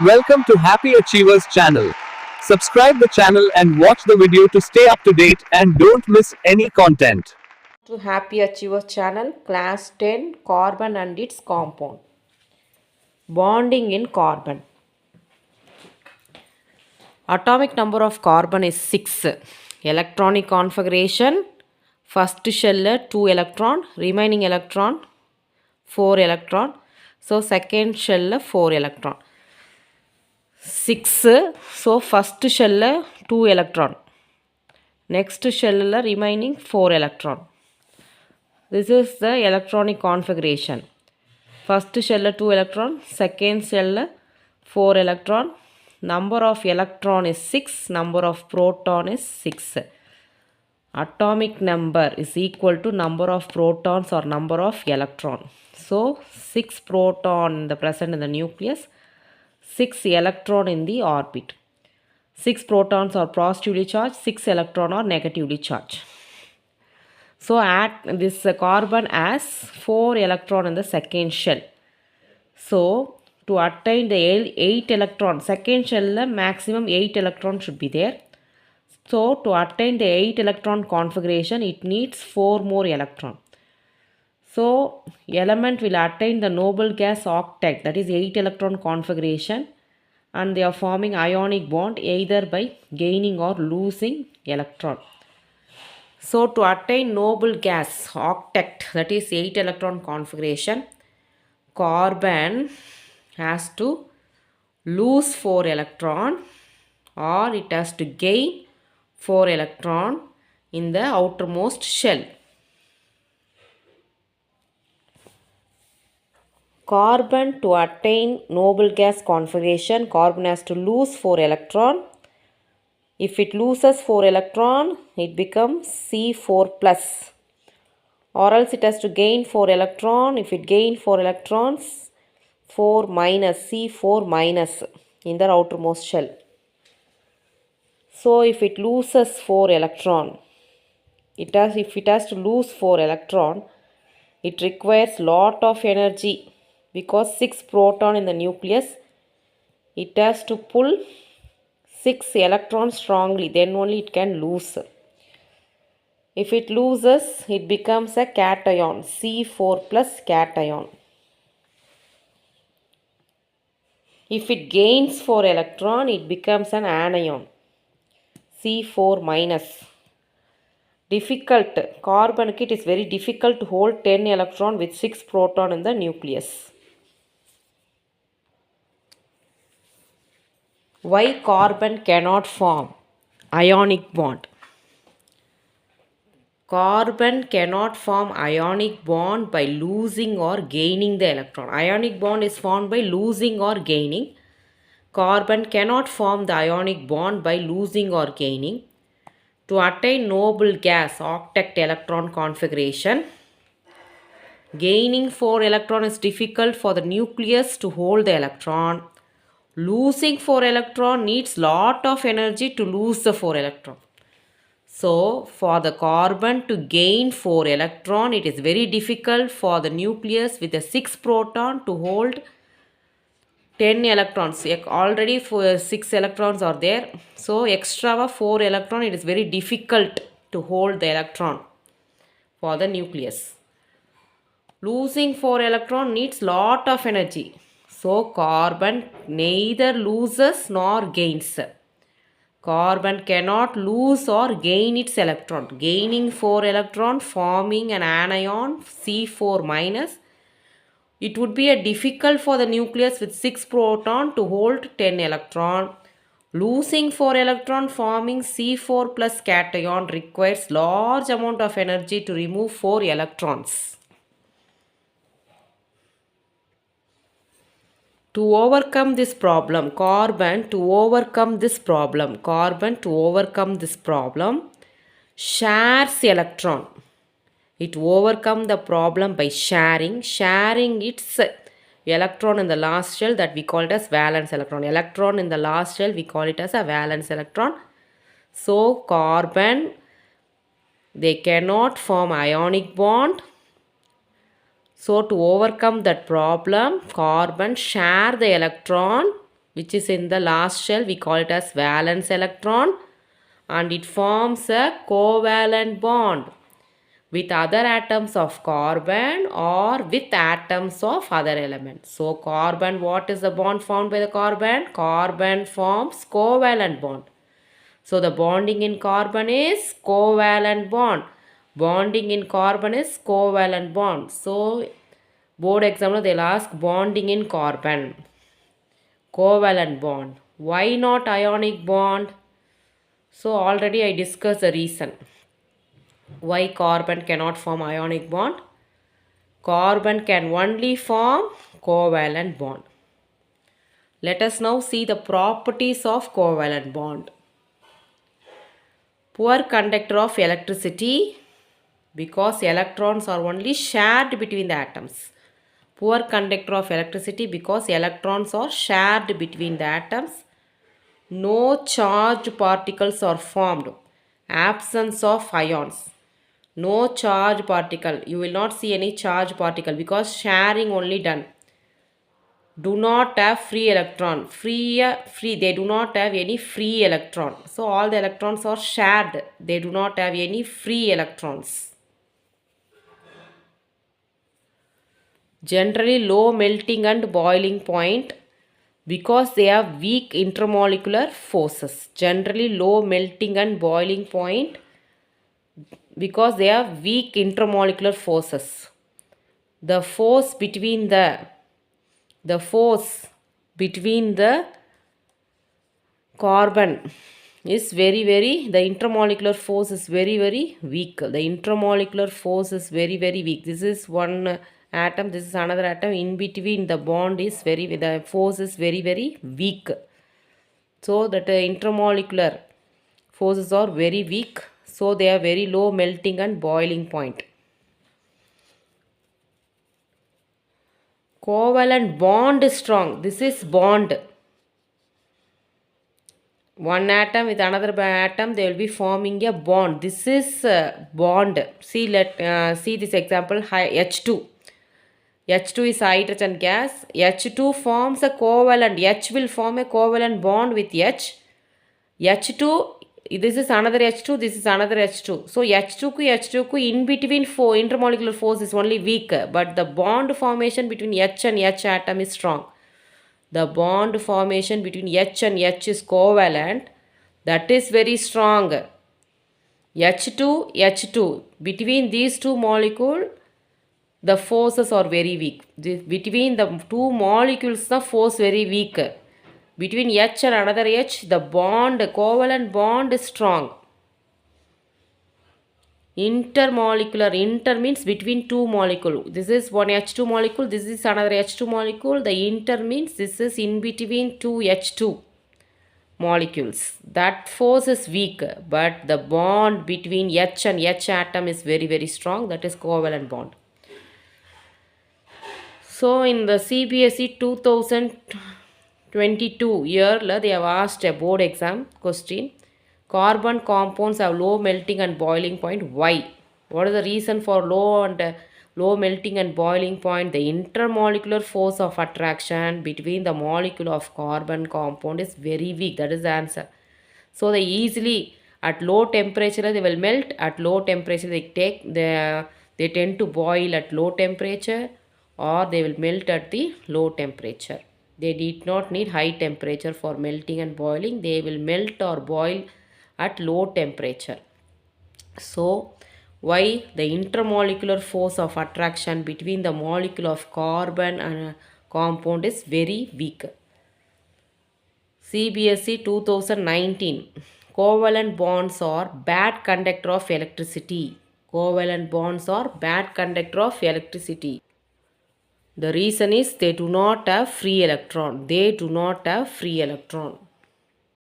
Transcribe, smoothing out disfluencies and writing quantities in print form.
Welcome to Happy Achievers channel. Subscribe the channel and watch the video to stay up to date and don't miss any content. To Happy Achievers channel, class 10, carbon and its compound. Bonding in carbon. Atomic number of carbon is 6. Electronic configuration, first shell 2 electron, remaining electron 4 electron. So second shell 4 electron. 6. So first shell 2 electron. Next shell remaining 4 electron. This is the electronic configuration. First shell 2 electron, second shell 4 electron. Number of electron is 6, number of proton is 6. Atomic number is equal to number of protons or number of electron. So 6 proton present in the nucleus, 6 electron in the orbit. 6 protons are positively charged, 6 electron are negatively charged. So this carbon has 4 electron in the second shell. So to attain the 8 electron, second shell maximum 8 electron should be there. So to attain the 8 electron configuration, it needs 4 more electron. So element will attain the noble gas octet, that is 8 electron configuration, and they are forming ionic bond either by gaining or losing electron. So to attain noble gas octet, that is 8 electron configuration, carbon has to lose 4 electron or it has to gain 4 electron in the outermost shell. Carbon to attain noble gas configuration, carbon has to lose 4 electron. If it loses 4 electron, it becomes C4 plus. Or else it has to gain 4 electron. If it gain 4 electrons, 4 minus, C4 minus in the outermost shell. So if it loses 4 electron, if it has to lose 4 electron, it requires lot of energy because 6 proton in the nucleus, it has to pull 6 electrons strongly, then only it can lose. If it loses, it becomes a cation, C4 plus cation. If it gains 4 electron, it becomes an anion, C4 minus. Difficult, carbon it is very difficult to hold 10 electron with 6 proton in the nucleus. Why carbon cannot form ionic bond? Carbon cannot form ionic bond by losing or gaining the electron. Ionic bond is formed by losing or gaining. Carbon cannot form the ionic bond by losing or gaining. To attain noble gas octet electron configuration, gaining 4 electron is difficult for the nucleus to hold the electron. Losing 4 electron needs lot of energy to lose the 4 electron. So for the carbon to gain 4 electron, it is very difficult for the nucleus with a 6 proton to hold 10 electrons. Already 6 electrons are there. So extra 4 electron, it is very difficult to hold the electron for the nucleus. Losing 4 electron needs lot of energy. So carbon neither loses nor gains. Carbon cannot lose or gain its electron. Gaining 4 electron, forming an anion C4 minus. It would be difficult for the nucleus with 6 proton to hold 10 electron. Losing 4 electron, forming C4 plus cation requires large amount of energy to remove 4 electrons. To overcome this problem, carbon to overcome this problem shares electron. It overcome the problem by sharing its electron in the last shell, that we call it as valence electron. Electron in the last shell, we call it as a valence electron. So carbon, they cannot form ionic bond. So to overcome that problem, carbon share the electron which is in the last shell, we call it as valence electron, and it forms a covalent bond with other atoms of carbon or with atoms of other elements. So carbon, what is the bond formed by the carbon? Carbon forms covalent bond. So the bonding in carbon is covalent bond. Bonding in carbon is covalent bond. So board examiner they'll ask bonding in carbon. Covalent bond. Why not ionic bond? So already I discussed the reason why carbon cannot form ionic bond. Carbon can only form covalent bond. Let us now see the properties of covalent bond. Poor conductor of electricity because electrons are only shared between the atoms. Poor conductor of electricity because electrons are shared between the atoms. No charged particles are formed. Absence of ions. No charge particle. You will not see any charge particle because sharing only done. Do not have free electron. They do not have any free electron. So all the electrons are shared. They do not have any free electrons. Generally low melting and boiling point because they have weak intermolecular forces. Generally low melting and boiling point because they have weak intermolecular forces. The force between the carbon is very the intermolecular force is very weak. The intermolecular force is very weak. This is one atom, this is another atom. In between the bond is the force is very weak. So that intermolecular forces are very weak. So they are very low melting and boiling point. Covalent bond is strong. This is bond. One atom with another atom, they will be forming a bond. This is bond. See, see this example. H2. H2 is hydrogen gas. H2 forms a covalent. H will form a covalent bond with H. H2. This is another H2. This is another H2. So H2 ku in between intermolecular force is only weak, but the bond formation between H and H atom is strong. The bond formation between H and H is covalent. That is very strong. H2. Between these two molecules, the forces are very weak. Between the two molecules, the force very weak. Between H and another H, the bond, covalent bond is strong. Intermolecular, inter means between two molecules. This is one H2 molecule, this is another H2 molecule. The inter means this is in between two H2 molecules. That force is weak, but the bond between H and H atom is very strong. That is covalent bond. So in the CBSE 2022 year, they have asked a board exam question. Carbon compounds have low melting and boiling point. Why? What is the reason for low melting and boiling point? The intermolecular force of attraction between the molecule of carbon compound is very weak. That is the answer. So they easily at low temperature they will melt. At low temperature they tend to boil at low temperature, or they will melt at the low temperature. They did not need high temperature for melting and boiling. They will melt or boil at low temperature. So why? The intermolecular force of attraction between the molecule of carbon and a compound is very weak. CBSE 2019. Covalent bonds are bad conductor of electricity. Covalent bonds are bad conductor of electricity. The reason is they do not have free electron. They do not have free electron.